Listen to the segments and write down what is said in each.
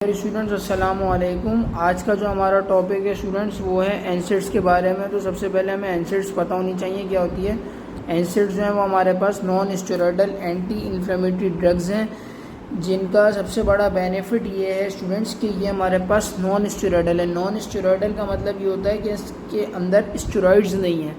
Students अस्सलाम वालेकुम। आज का जो हमारा टॉपिक है स्टूडेंट्स वो है एनसेड्स के बारे में। तो सबसे पहले हमें एनसेड्स पता होनी चाहिए क्या होती है। एनसेड्स जो है वो हमारे पास non steroidal anti inflammatory drugs हैं, जिनका सबसे बड़ा बेनिफिट ये है स्टूडेंट्स कि ये हमारे पास नॉन स्टेरॉयडल है। नॉन स्टेरॉयडल का मतलब ये होता है कि इसके अंदर स्टेरॉइड्स नहीं हैं।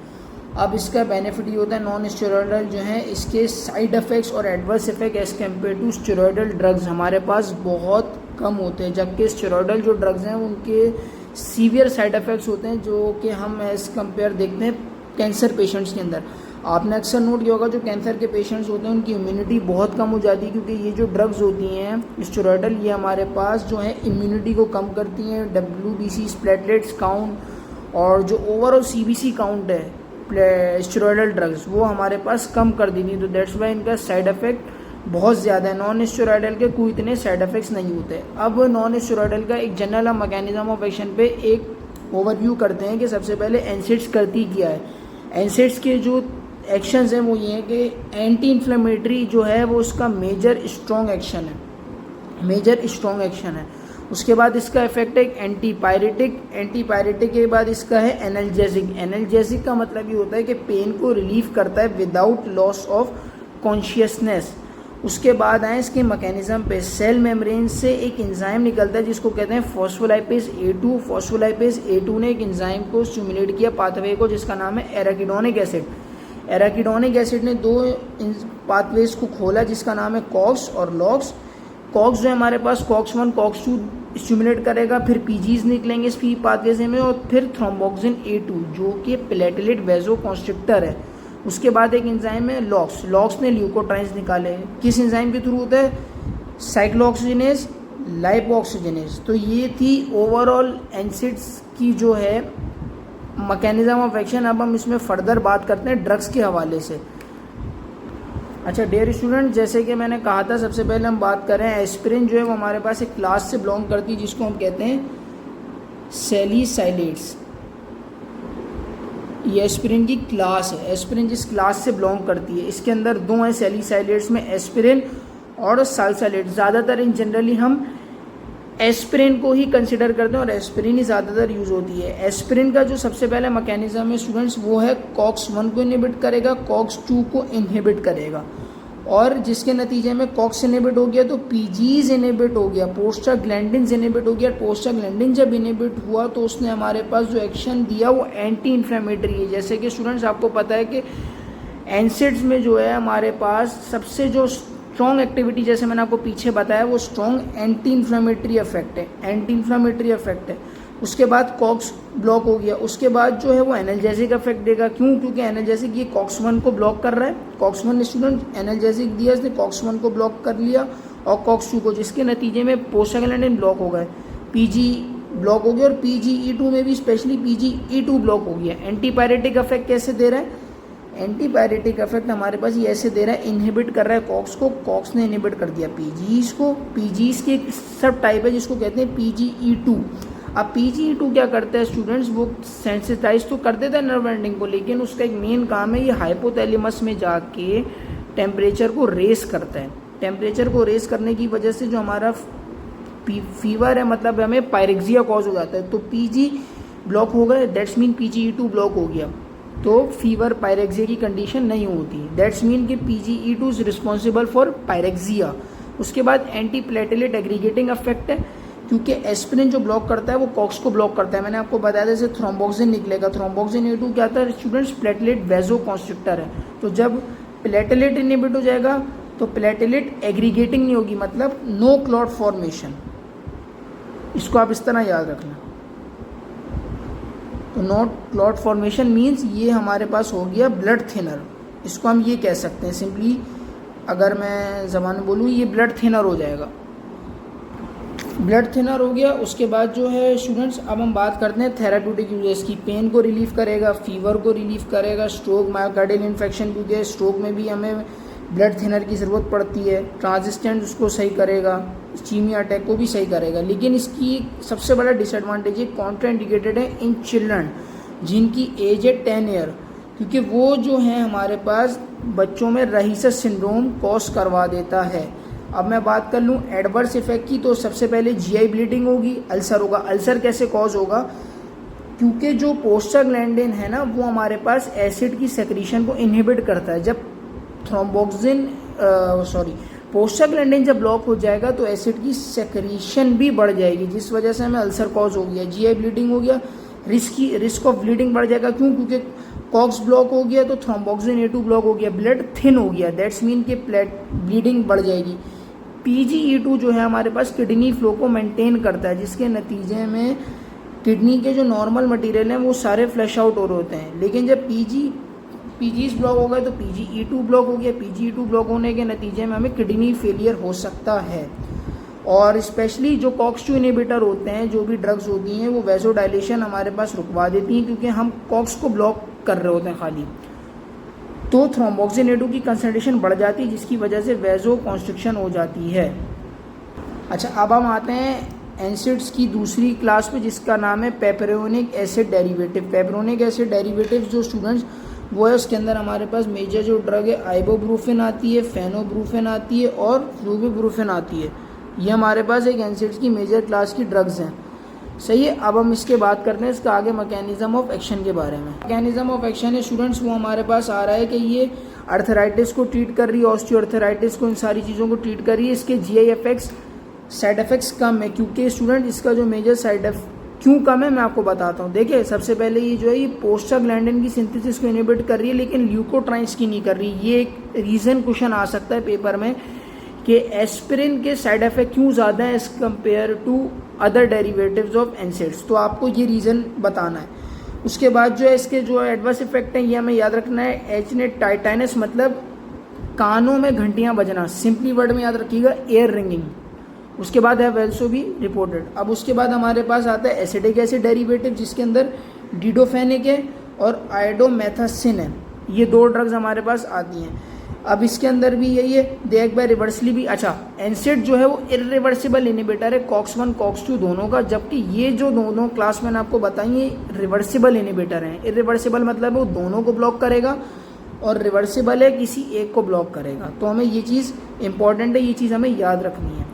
अब इसका बेनिफिट ये होता है नॉन स्टेरॉयडल जो है इसके साइड इफ़ेक्ट्स और adverse effect as compare to steroidal drugs हमारे पास बहुत कम होते हैं, जबकि स्टेरॉयडल जो ड्रग्स हैं उनके सीवियर साइड इफ़ेक्ट्स होते हैं जो कि हम एज़ कम्पेयर देखते हैं कैंसर पेशेंट्स के अंदर। आपने अक्सर नोट किया होगा जो कैंसर के पेशेंट्स होते हैं उनकी इम्यूनिटी बहुत कम हो जाती है, क्योंकि ये जो ड्रग्स होती हैं स्टेरॉयडल ये हमारे पास जो है इम्यूनिटी को कम करती हैं। WBC प्लेटलेट्स काउंट और जो ओवरऑल CBC काउंट है स्टेरॉयडल ड्रग्स वो हमारे पास कम कर दी थी। तो दैट्स वाई इनका साइड इफ़ेक्ट बहुत ज़्यादा है। नॉन स्टेरॉयडल के कोई इतने साइड इफ़ेक्ट्स नहीं होते। अब नॉन स्टेरॉयडल का एक जनरल मैकेनिज्म ऑफ एक्शन पे एक ओवरव्यू करते हैं कि सबसे पहले एनसेड्स करती क्या है। एनसेड्स के जो एक्शंस हैं वो ये हैं कि एंटी इन्फ्लेमेटरी जो है वो उसका मेजर स्ट्रॉन्ग एक्शन है। उसके बाद इसका इफेक्ट है एंटीपायरेटिक के बाद इसका है एनाल्जेसिक का मतलब ये होता है कि पेन को रिलीफ करता है विदाउट लॉस ऑफ कॉन्शियसनेस। उसके बाद आए इसके मैकेनिज्म पे, सेल मेम्ब्रेन से एक एंजाइम निकलता है जिसको कहते हैं फॉस्फोलाइपेज A2। फॉस्फोलाइपेज A2 ने एक एंजाइम को स्टिमुलेट किया पाथवे को जिसका नाम है एराकिडोनिक एसिड। एराकिडोनिक एसिड ने दो पाथवेज को खोला जिसका नाम है कॉक्स और लॉक्स। कॉक्स जो है हमारे पास कॉक्स 1 कॉक्स 2 स्टिमुलेट करेगा, फिर पीजीज निकलेंगे इस पाथवेज में और फिर थ्रोम्बोक्सिन A2 जो कि प्लेटलेट वेजोकॉन्स्ट्रिक्टर है। उसके बाद एक एंजाइम है लॉक्स ने ल्यूकोट्राइन्स निकाले। किस एंजाइम के थ्रू होता है? साइक्लोऑक्सीजिनेज लाइपोऑक्सीजिनेज। तो ये थी ओवरऑल एनसेड्स की जो है मैकेनिज्म ऑफ एक्शन। अब हम इसमें फर्दर बात करते हैं ड्रग्स के हवाले से। अच्छा डियर स्टूडेंट, जैसे कि मैंने कहा था सबसे पहले हम बात करें एस्पिरिन जो है वो हमारे पास एक क्लास से बिलोंग करती है जिसको हम कहते हैं सैलिसाइलेट्स। ये एस्पिरिन की क्लास है। एस्पिरिन जिस क्लास से बिलोंग करती है इसके अंदर दो हैं सैलिसाइलेट्स में, एस्पिरिन और साल्साइलेट। ज़्यादातर इन जनरली हम एस्पिरिन को ही कंसिडर करते हैं और एस्पिरिन ही ज़्यादातर यूज़ होती है। एस्पिरिन का जो सबसे पहले मैकेनिज्म है स्टूडेंट्स वो है कॉक्स 1 को इनहिबिट करेगा, कॉक्स 2 को इनहिबिट करेगा और जिसके नतीजे में कॉक्स इनहिबिट हो गया तो पीजीज इनहिबिट हो गया, प्रोस्टाग्लैंडिन्स इनहिबिट हो गया। प्रोस्टाग्लैंडिन जब इनहिबिट हुआ तो उसने हमारे पास जो एक्शन दिया वो एंटी इन्फ्लेमेटरी है। जैसे कि स्टूडेंट्स आपको पता है कि एनसेड्स में जो है हमारे पास सबसे जो स्ट्रॉन्ग एक्टिविटी जैसे मैंने आपको पीछे बताया वो स्ट्रॉन्ग एंटी इन्फ्लेमेटरी इफेक्ट है। उसके बाद कॉक्स ब्लॉक हो गया, उसके बाद जो है वो एनाल्जेसिक इफेक्ट देगा। क्यों? क्योंकि एनाल्जेसिक ये कॉक्स 1 को ब्लॉक कर रहा है। कॉक्स 1 ने स्टूडेंट एनाल्जेसिक दिया, इसने कॉक्स 1 को ब्लॉक कर लिया और कॉक्स 2 को, जिसके नतीजे में प्रोस्टाग्लैंडिन ब्लॉक हो गए, पीजी ब्लॉक हो गया और PGE2 में भी स्पेशली PGE2 ब्लॉक हो गया। एंटीपायरेटिक इफेक्ट कैसे दे रहा है? एंटीपायरेटिक इफेक्ट हमारे पास ये ऐसे दे रहा है, इनहिबिट कर रहा है कॉक्स को, कॉक्स ने इनहिबिट कर दिया पीजीज को। पीजीज की एक सब टाइप है जिसको कहते हैं PGE2। अब PGE2 क्या करता है स्टूडेंट्स, वो सेंसिटाइज तो कर देता है नर्व एंडिंग को, लेकिन उसका एक मेन काम है ये हाइपोथैलेमस में जाके टेम्परेचर को रेस करता है। टेम्परेचर को रेस करने की वजह से जो हमारा फीवर है मतलब हमें पायरेक्सिया कॉज हो जाता है। तो PG ब्लॉक हो गए, दैट्स मीन PGE2 ब्लॉक हो गया तो फीवर पायरेक्सिया की कंडीशन नहीं होती। दैट्स मीन कि PGE2 is responsible for pyrexia. उसके बाद एंटी प्लेटलेट एग्रीगेटिंग इफेक्ट है, क्योंकि एस्पिरिन जो ब्लॉक करता है वो कॉक्स को ब्लॉक करता है। मैंने आपको बताया जैसे थ्रोम्बोक्सिन निकलेगा, थ्रोम्बोक्सिन A2 क्या था स्टूडेंट्स? प्लेटलेट वेजोकॉन्स्ट्रिक्टर है। तो जब प्लेटलेट इनहिबिट हो जाएगा तो प्लेटलेट एग्रीगेटिंग नहीं होगी, मतलब नो क्लॉट फॉर्मेशन। इसको आप इस तरह याद रखना। तो नॉट क्लॉट फॉर्मेशन मीन्स ये हमारे पास हो गया ब्लड थिनर। इसको हम ये कह सकते हैं सिंपली, अगर मैं ज़बान में बोलूँ ये ब्लड थिनर हो जाएगा। ब्लड थिनर हो गया। उसके बाद जो है स्टूडेंट्स अब हम बात करते हैं थेराप्यूटिक यूजेस की। पेन को रिलीफ करेगा, फीवर को रिलीफ करेगा, स्ट्रोक मायोकार्डियल इन्फेक्शन क्योंकि स्ट्रोक में भी हमें ब्लड थिनर की ज़रूरत पड़ती है। ट्रांजिस्टेंट उसको सही करेगा, इस्कीमिया अटैक को भी सही करेगा। लेकिन इसकी सबसे बड़ा डिसएडवांटेज है कॉन्ट्राइंडिकेटेड है इन चिल्ड्रन जिनकी एज है 10 ईयर, क्योंकि वो जो है हमारे पास बच्चों में रहीसस सिंड्रोम कॉज करवा देता है। अब मैं बात कर लूँ एडवर्स इफेक्ट की, तो सबसे पहले जीआई ब्लीडिंग होगी, अल्सर होगा। अल्सर कैसे कॉज होगा? क्योंकि जो प्रोस्टाग्लैंडिन है ना वो हमारे पास एसिड की सेक्रीशन को इनहिबिट करता है। जब प्रोस्टाग्लैंडिन जब ब्लॉक हो जाएगा तो एसिड की सेक्रीशन भी बढ़ जाएगी, जिस वजह से हमें अल्सर कॉज हो गया, जीआई ब्लीडिंग हो गया, रिस्क ऑफ ब्लीडिंग बढ़ जाएगा। क्यों? क्योंकि कॉक्स ब्लॉक हो गया तो थ्रोम्बोक्सिन A2 ब्लॉक हो गया, ब्लड थिन हो गया, दैट्स मीन कि ब्लीडिंग बढ़ जाएगी। PGE2 जो है हमारे पास किडनी फ्लो को मेंटेन करता है, जिसके नतीजे में किडनी के जो नॉर्मल मटेरियल हैं वो सारे फ्लश आउट हो रहे होते हैं। लेकिन जब पीजीज ब्लॉक हो गए तो PGE2 ब्लॉक हो गया, PGE2 ब्लॉक होने के नतीजे में हमें किडनी फेलियर हो सकता है। और स्पेशली जो COX-2 इनहिबिटर होते हैं, जो भी ड्रग्स होती हैं, वो वैसोडाइलेशन हमारे पास रुकवा देती हैं, क्योंकि हम COX को ब्लॉक कर रहे होते हैं खाली। तो थ्रोम्बोक्सिन A2 की कंसंट्रेशन बढ़ जाती है, जिसकी वजह से वैसो कॉन्स्ट्रिक्शन हो जाती है। अच्छा, अब हम आते हैं एसिड्स की दूसरी क्लास पे, जिसका नाम है पेपरोनिक एसिड डेरिवेटिव। पेपरोनिक एसिड डेरिवेटिव जो स्टूडेंट्स वो है, उसके अंदर हमारे पास मेजर जो ड्रग है आइबोब्रूफिन आती है, फेनोब्रूफिन आती है और फ्लूबिब्रूफिन आती है। ये हमारे पास एक एसिड्स की मेजर क्लास की ड्रग्स हैं। सही है। अब हम इसके बात करते हैं इसका आगे मैकेनिज्म ऑफ एक्शन के बारे में। मैकेनिज्म ऑफ एक्शन है स्टूडेंट्स, वो हमारे पास आ रहा है कि ये अर्थराइटिस को ट्रीट कर रही है, ऑस्टियोआर्थराइटिस को, इन सारी चीज़ों को ट्रीट कर रही है। इसके जीआई इफेक्ट्स, साइड इफेक्ट्स कम है, क्योंकि स्टूडेंट इसका जो मेजर साइड इफेक्ट क्यों कम है मैं आपको बताता हूँ। देखिए, सबसे पहले ये जो है ये प्रोस्टाग्लैंडिन की सिंथेसिस को इनहिबिट कर रही है, लेकिन ल्यूकोट्राइन्स की नहीं कर रही। ये एक रीज़न क्वेश्चन आ सकता है पेपर में कि एस्पिरिन के साइड इफेक्ट क्यों ज़्यादा है as compare to other derivatives of NSAIDs, तो आपको ये रीज़न बताना है। उसके बाद जो है इसके जो एडवर्स इफेक्ट हैं ये हमें याद रखना है। एचनेट टाइटाइनस मतलब कानों में घंटियाँ बजना, सिंपली वर्ड में याद रखिएगा, एयर रिंगिंग। उसके बाद है वेल्सो भी रिपोर्टेड। अब उसके बाद हमारे पास आता है एसिडिक एसिड डेरिवेटिव, जिसके अंदर डिडोफेनिक है और आयोडोमेथासिन है। ये दो ड्रग्स हमारे पास आती हैं। अब इसके अंदर भी यही है, देख बाय रिवर्सली भी। अच्छा, एनसेड जो है वो इरिवर्सिबल इनहिबिटर है COX-1 COX-2 दोनों का, जबकि ये जो दोनों क्लास मैंने आपको बताई ये रिवर्सिबल इनहिबिटर हैं। इरिवर्सिबल मतलब वो दोनों को ब्लॉक करेगा और रिवर्सिबल है किसी एक को ब्लॉक करेगा। तो हमें ये चीज़ इंपॉर्टेंट है, ये चीज़ हमें याद रखनी है।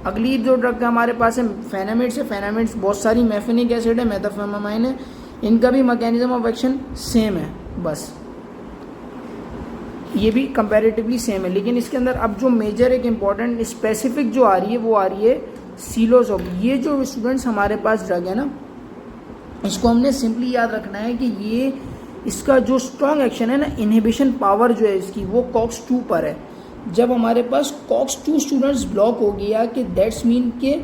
अगली जो ड्रग हमारे पास है फेनामिड्स है। फेनामिड्स बहुत सारी मेफेनिक एसिड है, मेथाफेमामाइन है, इनका भी मैकेनिज्म ऑफ एक्शन सेम है, बस ये भी कंपैरेटिवली सेम है। लेकिन इसके अंदर अब जो मेजर एक इम्पॉर्टेंट स्पेसिफिक जो आ रही है वो आ रही है सीलोजोब। ये जो स्टूडेंट्स हमारे पास ड्रग है ना, इसको हमने सिंपली याद रखना है कि ये इसका जो स्ट्रॉन्ग एक्शन है ना, इनहिबिशन पावर जो है इसकी वो COX-2 पर है। जब हमारे पास COX-2 स्टूडेंट्स ब्लॉक हो गया कि दैट्स मीन के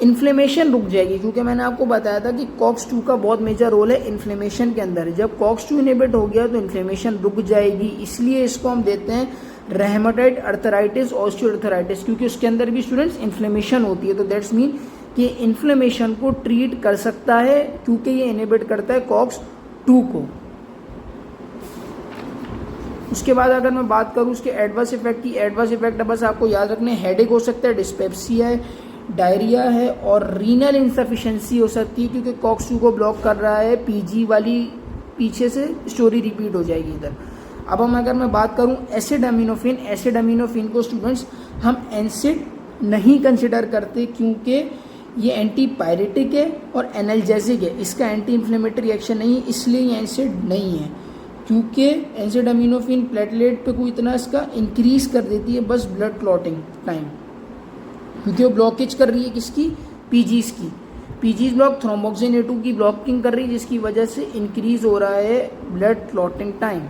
इन्फ्लेमेशन रुक जाएगी, क्योंकि मैंने आपको बताया था कि COX-2 का बहुत मेजर रोल है इन्फ्लेमेशन के अंदर। जब COX-2 इनहिबिट हो गया तो इन्फ्लेमेशन रुक जाएगी, इसलिए इसको हम देते हैं रेहेमेटॉइड अर्थराइटिस, ऑस्टियोआर्थराइटिस, क्योंकि उसके अंदर भी स्टूडेंट्स इन्फ्लेमेशन होती है। तो दैट्स मीन कि इन्फ्लेमेशन को ट्रीट कर सकता है, क्योंकि ये इनहिबिट करता है COX-2 को। उसके बाद अगर मैं बात करूँ उसके एडवर्स इफेक्ट की, एडवर्स इफेक्ट बस आपको याद रखने, हेडेक हो सकता है, डिस्पेप्सिया है, डायरिया है और रीनल इंसफिशिएंसी हो सकती है, क्योंकि COX-2 को ब्लॉक कर रहा है। PG वाली पीछे से स्टोरी रिपीट हो जाएगी इधर। अब हम अगर मैं बात करूं एसिड अमीनोफिन, एसिड अमीनोफिन को स्टूडेंट्स हम एसिड नहीं कंसिडर करते, क्योंकि ये एंटीपायरेटिक है और एनाल्जेसिक है, इसका एंटी इन्फ्लेमेटरी एक्शन नहीं है, इसलिए ये एसिड नहीं है। क्योंकि एसिड अमीनोफिन प्लेटलेट पे कोई इतना इसका इंक्रीज कर देती है, बस ब्लड क्लॉटिंग टाइम, क्योंकि वो ब्लॉकेज कर रही है किसकी, PGs की। PGs ब्लॉक थ्रोम्बोक्सिन A2 की ब्लॉकिंग कर रही है, जिसकी वजह से इंक्रीज हो रहा है ब्लड क्लॉटिंग टाइम।